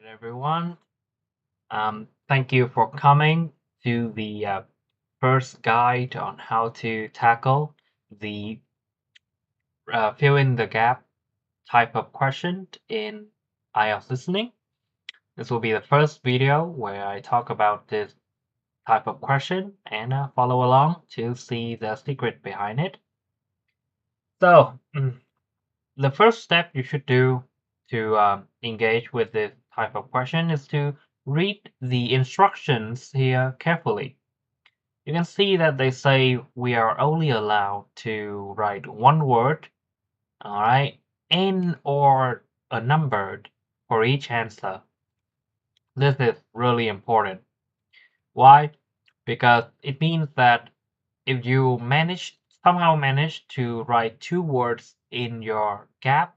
everyone. Thank you for coming to the first guide on how to tackle the fill in the gap type of question in IELTS listening. This will be the first video where I talk about this type of question and follow along to see the secret behind it. So, the first step you should do to engage with this type of question is to read the instructions here carefully. You can see that they say we are only allowed to write one word, all right, and or a number for each answer. This is really important. Why? Because it means that if you somehow manage to write two words in your gap,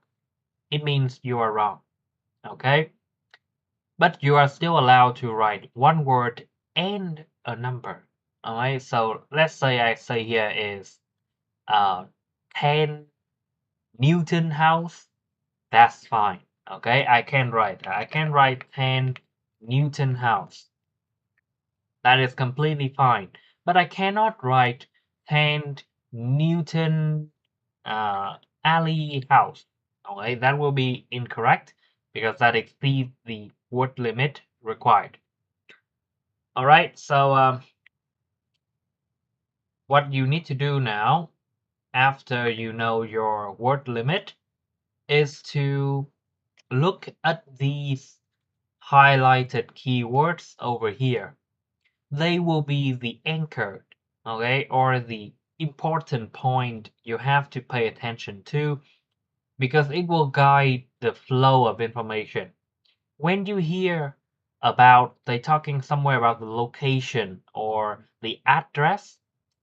it means you are wrong. Okay? But you are still allowed to write one word and a number. Alright, so let's say I say here is 10 Newton house. That's fine. Okay, I can write that. I can write 10 Newton house. That is completely fine. But I cannot write 10 Newton alley house. Okay, that will be incorrect because that exceeds the word limit required. All right, so what you need to do now, after you know your word limit, is to look at these highlighted keywords over here. They will be the anchor, okay, or the important point you have to pay attention to because it will guide the flow of information. When you hear about they talking somewhere about the location or the address,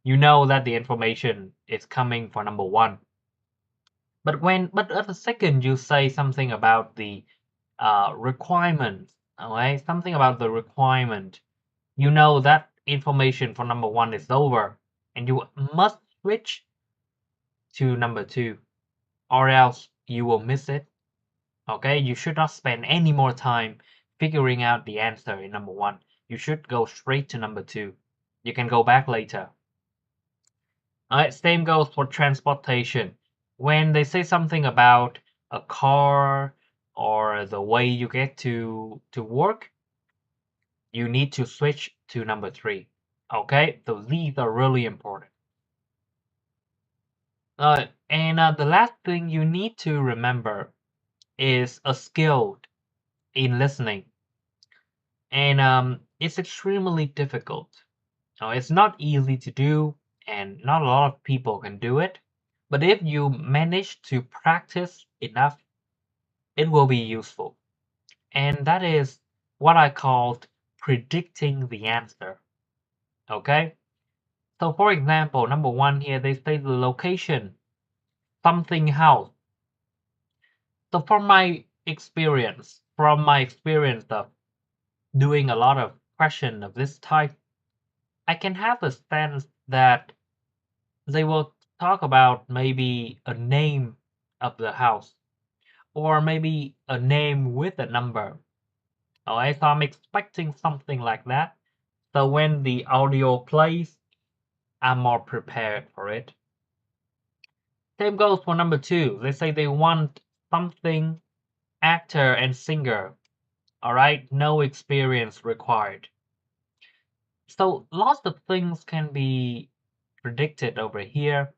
you know that the information is coming for number one. But at the second you say something about the requirement, okay, something about the requirement, you know that information for number one is over, and you must switch to number two, or else you will miss it. Okay, you should not spend any more time figuring out the answer in number one. You should go straight to number two. You can go back later. Alright, same goes for transportation. When they say something about a car or the way you get to work, you need to switch to number three. Okay, so these are really important. And the last thing you need to remember is a skill in listening. And it's extremely difficult. It's not easy to do, and not a lot of people can do it. But if you manage to practice enough, it will be useful. And that is what I called predicting the answer. Okay? So for example, number one here, they say the location, something house. So from my experience of doing a lot of question of this type, I can have a sense that they will talk about maybe a name of the house or maybe a name with a number. Alright, so I'm expecting something like that. So when the audio plays, I'm more prepared for it. Same goes for number two. They say they want something actor and singer. Alright, no experience required. So lots of things can be predicted over here.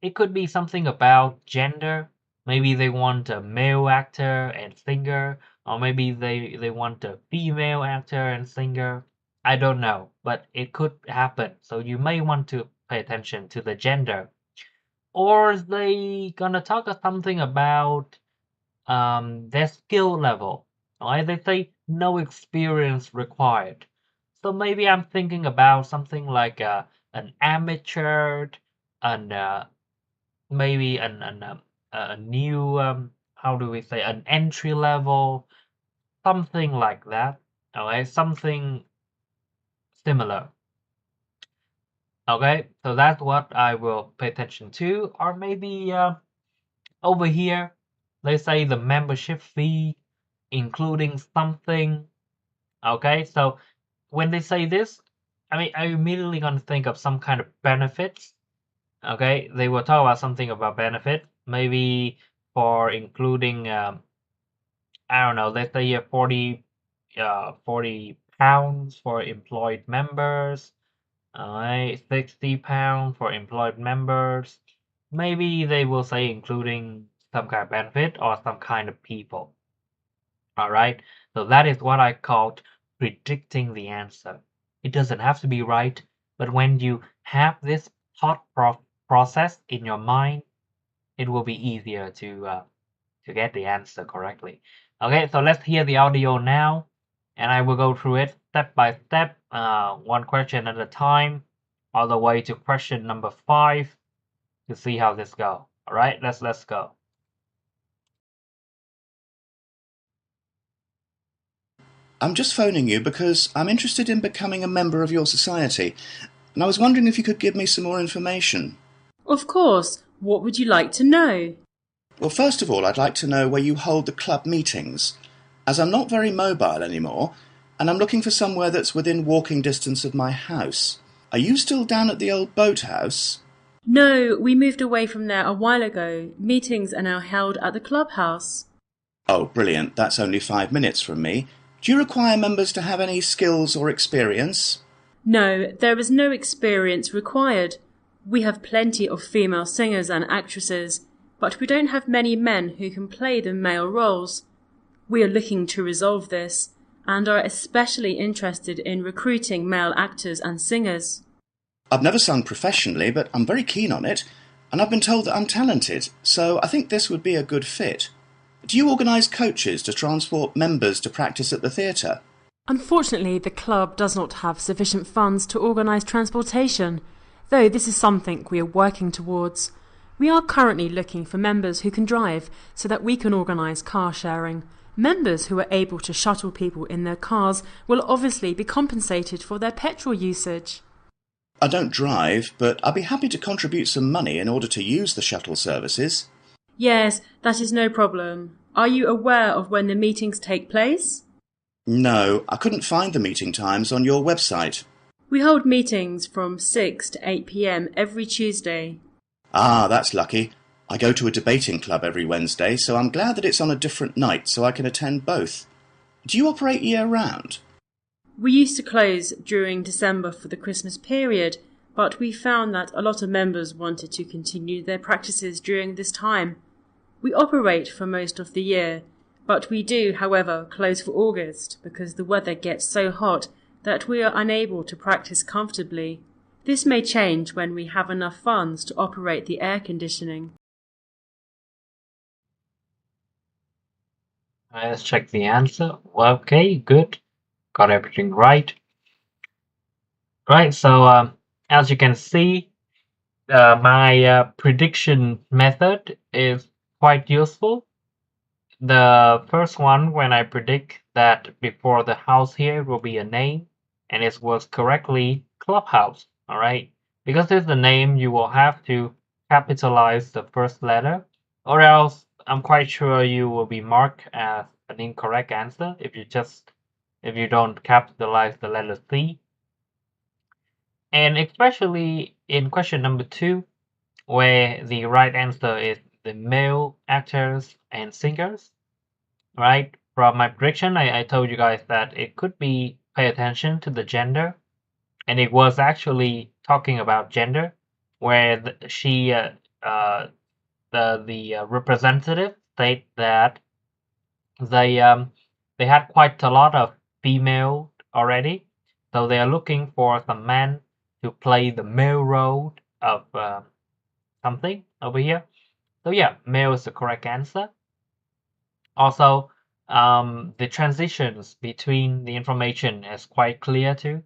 It could be something about gender. Maybe they want a male actor and singer, or maybe they want a female actor and singer. I don't know, but it could happen. So you may want to pay attention to the gender. Or they gonna talk something about their skill level. Right? They say no experience required. So maybe I'm thinking about something like an amateur, and maybe a new how do we say, an entry level, something like that. Okay, something similar. Okay, so that's what I will pay attention to. Or maybe over here, let's say the membership fee including something. Okay, so when they say this, I mean, I immediately gonna think of some kind of benefits. Okay, they will talk about something about benefit, maybe for including, I don't know, let's say 40 pounds for employed members, alright, 60 pounds for employed members. Maybe they will say including some kind of benefit or some kind of people. Alright, so that is what I called predicting the answer. It doesn't have to be right, but when you have this thought process in your mind, it will be easier to get the answer correctly. Okay, so let's hear the audio now, and I will go through it step by step, one question at a time, all the way to question number 5 to see how this go. All right, let's go. I'm just phoning you because I'm interested in becoming a member of your society, and I was wondering if you could give me some more information. Of course. What would you like to know? Well, first of all, I'd like to know where you hold the club meetings, as I'm not very mobile anymore, and I'm looking for somewhere that's within walking distance of my house. Are you still down at the old boathouse? No, we moved away from there a while ago. Meetings are now held at the clubhouse. Oh, brilliant. That's only 5 minutes from me. Do you require members to have any skills or experience? No, there is no experience required. We have plenty of female singers and actresses, but we don't have many men who can play the male roles. We are looking to resolve this, and are especially interested in recruiting male actors and singers. I've never sung professionally, but I'm very keen on it, and I've been told that I'm talented, so I think this would be a good fit. Do you organise coaches to transport members to practice at the theatre? Unfortunately, the club does not have sufficient funds to organise transportation, though this is something we are working towards. We are currently looking for members who can drive so that we can organise car sharing. Members who are able to shuttle people in their cars will obviously be compensated for their petrol usage. I don't drive, but I'd be happy to contribute some money in order to use the shuttle services. Yes, that is no problem. Are you aware of when the meetings take place? No, I couldn't find the meeting times on your website. We hold meetings from 6 to 8 p.m. every Tuesday. Ah, that's lucky. I go to a debating club every Wednesday, so I'm glad that it's on a different night so I can attend both. Do you operate year-round? We used to close during December for the Christmas period, but we found that a lot of members wanted to continue their practices during this time. We operate for most of the year, but we do, however, close for August because the weather gets so hot that we are unable to practice comfortably. This may change when we have enough funds to operate the air conditioning. Let's check the answer. Okay, good. Got everything right. Right, so as you can see, my prediction method is quite useful. The first one, when I predict that before the house here will be a name, and it was correctly clubhouse, all right? Because it's the name, you will have to capitalize the first letter, or else I'm quite sure you will be marked as an incorrect answer if you don't capitalize the letter C. And especially in question number 2, where the right answer is the male actors and singers, right? From my prediction, I told you guys that it could be pay attention to the gender, and it was actually talking about gender, where the representative state that they had quite a lot of female already, so they are looking for some men to play the male role of something over here. So yeah, male is the correct answer. Also, the transitions between the information is quite clear too.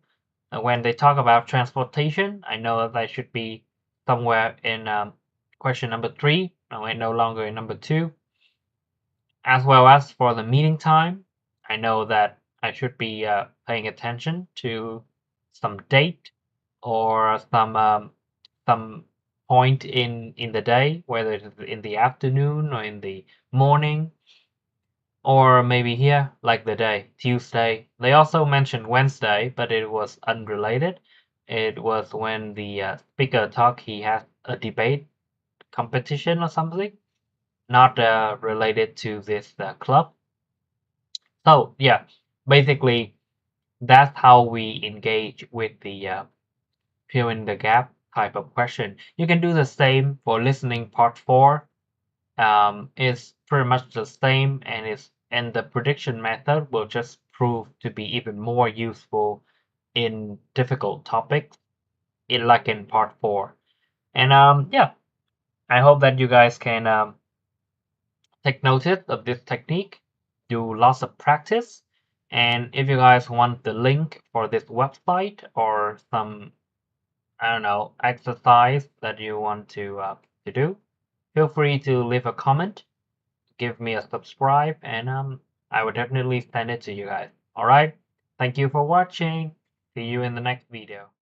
When they talk about transportation, I know that should be somewhere in question number 3, and no longer in number 2. As well as for the meeting time, I know that I should be paying attention to some date or some point in the day, whether it's in the afternoon or in the morning, Or maybe here, like the day, Tuesday. They also mentioned Wednesday, but it was unrelated. It was when the speaker talked, he had a debate competition or something, not related to this club. So yeah, basically that's how we engage with the fill in the gap type of question. You can do the same for listening part 4. It's pretty much the same, and the prediction method will just prove to be even more useful in difficult topics, like in part 4. And yeah, I hope that you guys can take notice of this technique, do lots of practice, and if you guys want the link for this website or some, I don't know, exercise that you want to do, feel free to leave a comment, give me a subscribe, and I will definitely send it to you guys. All right, thank you for watching. See you in the next video.